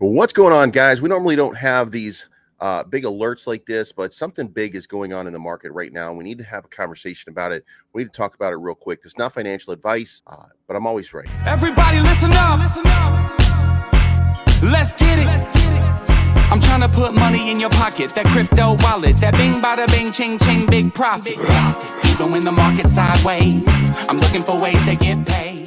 Well, what's going on, guys? We normally don't have these big alerts like this, but something big is going on in the market right now. We need to have a conversation about it. We need to talk about it real quick. It's not financial advice, but I'm always right. Everybody listen up. Let's get it. I'm trying to put money in your pocket. That crypto wallet. That bing bada bing ching ching big profit. Even when the market's sideways, I'm looking for ways to get paid.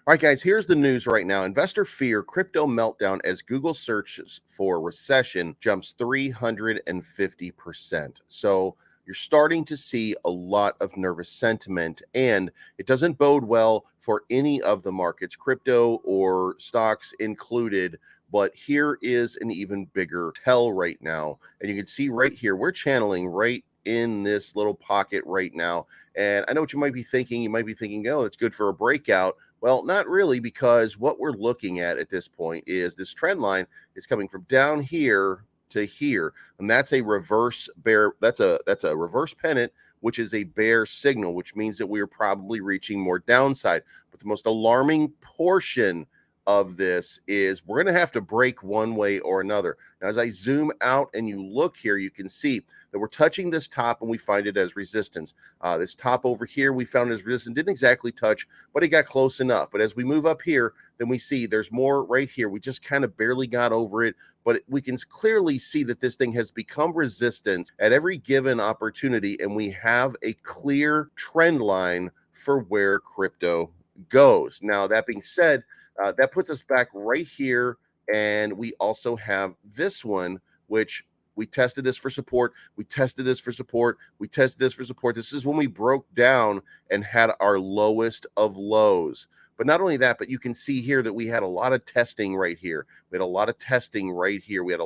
All right, guys, here's the news right now. Investor fear crypto meltdown as Google searches for recession jumps 350%. So you're starting to see a lot of nervous sentiment, and it doesn't bode well for any of the markets, crypto or stocks included. But here is an even bigger tell right now. And you can see right here, we're channeling right in this little pocket right now. And I know what you might be thinking. You might be thinking, oh, it's good for a breakout. Well, not really, because what we're looking at this point is this trend line is coming from down here to here, and that's a reverse bear. That's a reverse pennant, which is a bear signal, which means that we are probably reaching more downside. But the most alarming portion of this is we're going to have to break one way or another. Now, as I zoom out and you look here, you can see that we're touching this top and we find it as resistance. This top over here, we found as resistance, didn't exactly touch, but it got close enough. But as we move up here, then we see there's more right here. We just kind of barely got over it, but we can clearly see that this thing has become resistance at every given opportunity. And we have a clear trend line for where crypto goes. Now, that being said, that puts us back right here, and we also have this one, which we tested this for support. We tested this for support. We tested this for support. This is when we broke down and had our lowest of lows. But not only that, but you can see here that we had a lot of testing right here. We had a lot of testing right here. We had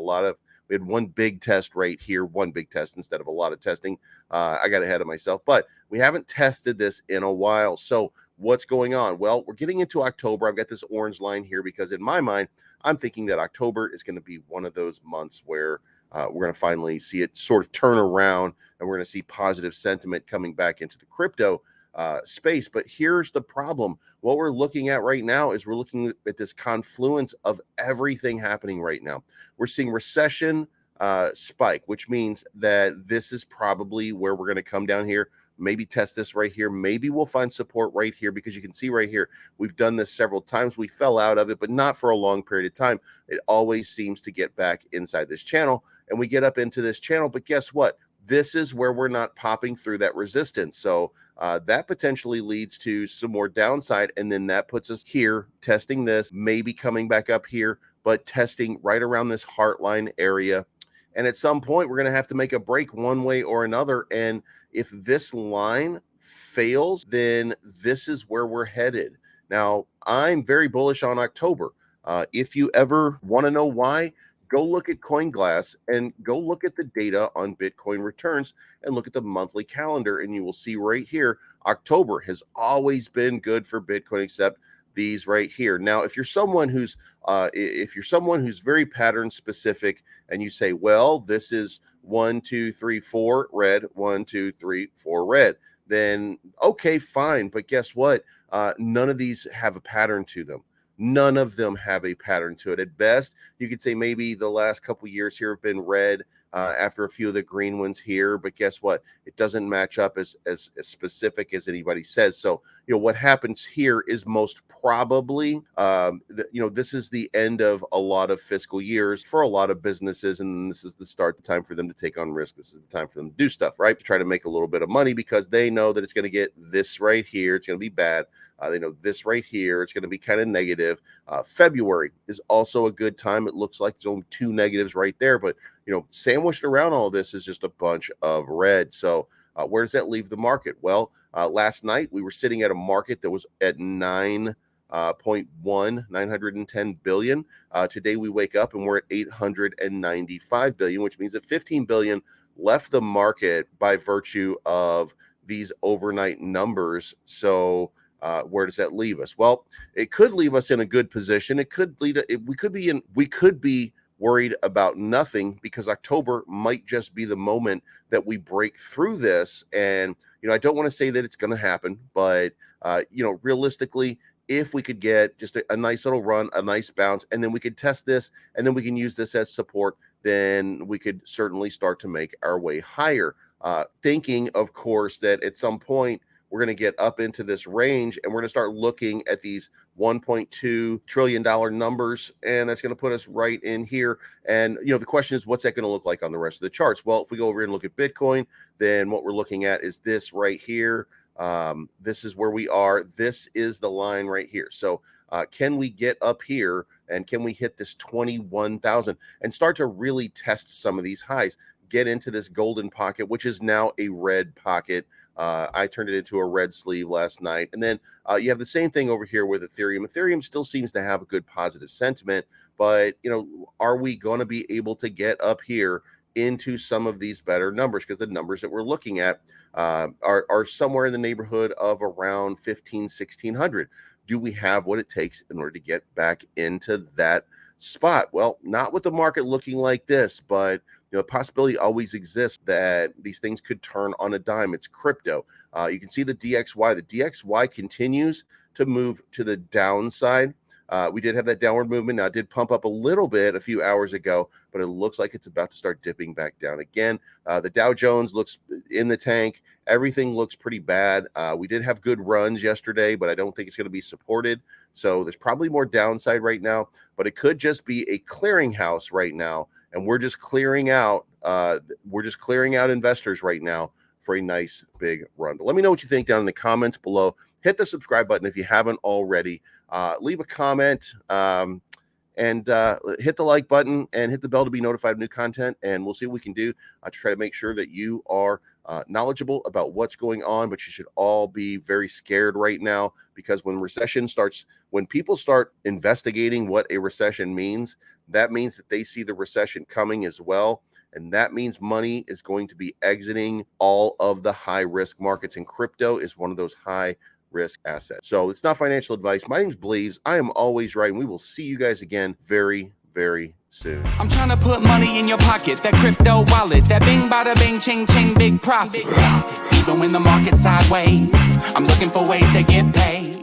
one big test right here, one big test instead of a lot of testing. I got ahead of myself, but we haven't tested this in a while. So what's going on? Well, we're getting into October. I've got this orange line here because in my mind, I'm thinking that October is going to be one of those months where we're going to finally see it sort of turn around, and we're going to see positive sentiment coming back into the crypto space. But here's the problem. What we're looking at right now is we're looking at this confluence of everything happening right now. We're seeing recession spike, which means that this is probably where we're going to come down here. Maybe test this right here. Maybe we'll find support right here, because you can see right here, we've done this several times. We fell out of it, but not for a long period of time. It always seems to get back inside this channel, and we get up into this channel. But guess what? This is where we're not popping through that resistance. So that potentially leads to some more downside. And then that puts us here testing this, maybe coming back up here, but testing right around this heart line area. And at some point, we're going to have to make a break one way or another. And if this line fails, then this is where we're headed. Now, I'm very bullish on October. If you ever want to know why, go look at CoinGlass and go look at the data on Bitcoin returns and look at the monthly calendar, and you will see right here, October has always been good for Bitcoin, except these right here. Now, if you're someone who's very pattern specific, and you say, well, this is 1, 2, 3, 4 red, 1, 2, 3, 4 red, then okay, fine. But guess what? None of these have a pattern to them. None of them have a pattern to it. At best, you could say maybe the last couple years here have been red after a few of the green ones here. But guess what? It doesn't match up as specific as anybody says. So, what happens here is most probably, this is the end of a lot of fiscal years for a lot of businesses. And this is the time for them to take on risk. This is the time for them to do stuff, right? To try to make a little bit of money, because they know that it's going to get this right here. It's going to be bad. They know this right here, it's going to be kind of negative. February is also a good time. It looks like there's only 2 negatives right there, but sandwiched around all this is just a bunch of red. So where does that leave the market? Well, last night we were sitting at a market that was at 910 billion. Today we wake up and we're at 895 billion, which means that 15 billion left the market by virtue of these overnight numbers. So where does that leave us? Well, it could leave us in a good position. It could we could be worried about nothing, because October might just be the moment that we break through this. And I don't want to say that it's going to happen, but realistically, if we could get just a nice little run, a nice bounce, and then we could test this, and then we can use this as support, then we could certainly start to make our way higher. Thinking, of course, that at some point we're going to get up into this range and we're going to start looking at these $1.2 trillion numbers, and that's going to put us right in here. And the question is, what's that going to look like on the rest of the charts? Well, if we go over here and look at Bitcoin, then what we're looking at is this right here. This is where we are. This is the line right here. So can we get up here, and can we hit this 21,000 and start to really test some of these highs, get into this golden pocket, which is now a red pocket. I turned it into a red sleeve last night. And then you have the same thing over here with Ethereum. Ethereum still seems to have a good positive sentiment, but are we going to be able to get up here into some of these better numbers? Because the numbers that we're looking at are somewhere in the neighborhood of around 1600. Do we have what it takes in order to get back into that spot? Well, not with the market looking like this, but the possibility always exists that these things could turn on a dime. It's crypto. You can see the DXY. The DXY continues to move to the downside. We did have that downward movement. Now, it did pump up a little bit a few hours ago, but it looks like it's about to start dipping back down again. The Dow Jones looks in the tank. Everything looks pretty bad. We did have good runs yesterday, but I don't think it's going to be supported. So there's probably more downside right now, but it could just be a clearinghouse right now. And we're just clearing out investors right now for a nice big run. But let me know what you think down in the comments below. Hit the subscribe button if you haven't already. Leave a comment and hit the like button and hit the bell to be notified of new content. And we'll see what we can do to try to make sure that you are knowledgeable about what's going on. But you should all be very scared right now, because when people start investigating what a recession means, that means that they see the recession coming as well. And that means money is going to be exiting all of the high risk markets. And crypto is one of those high risk assets. So it's not financial advice. My name's Bleaves. I am always right. And we will see you guys again very, very soon. I'm trying to put money in your pocket, that crypto wallet, that bing bada bing ching ching big profit. Even when the market's sideways, I'm looking for ways to get paid.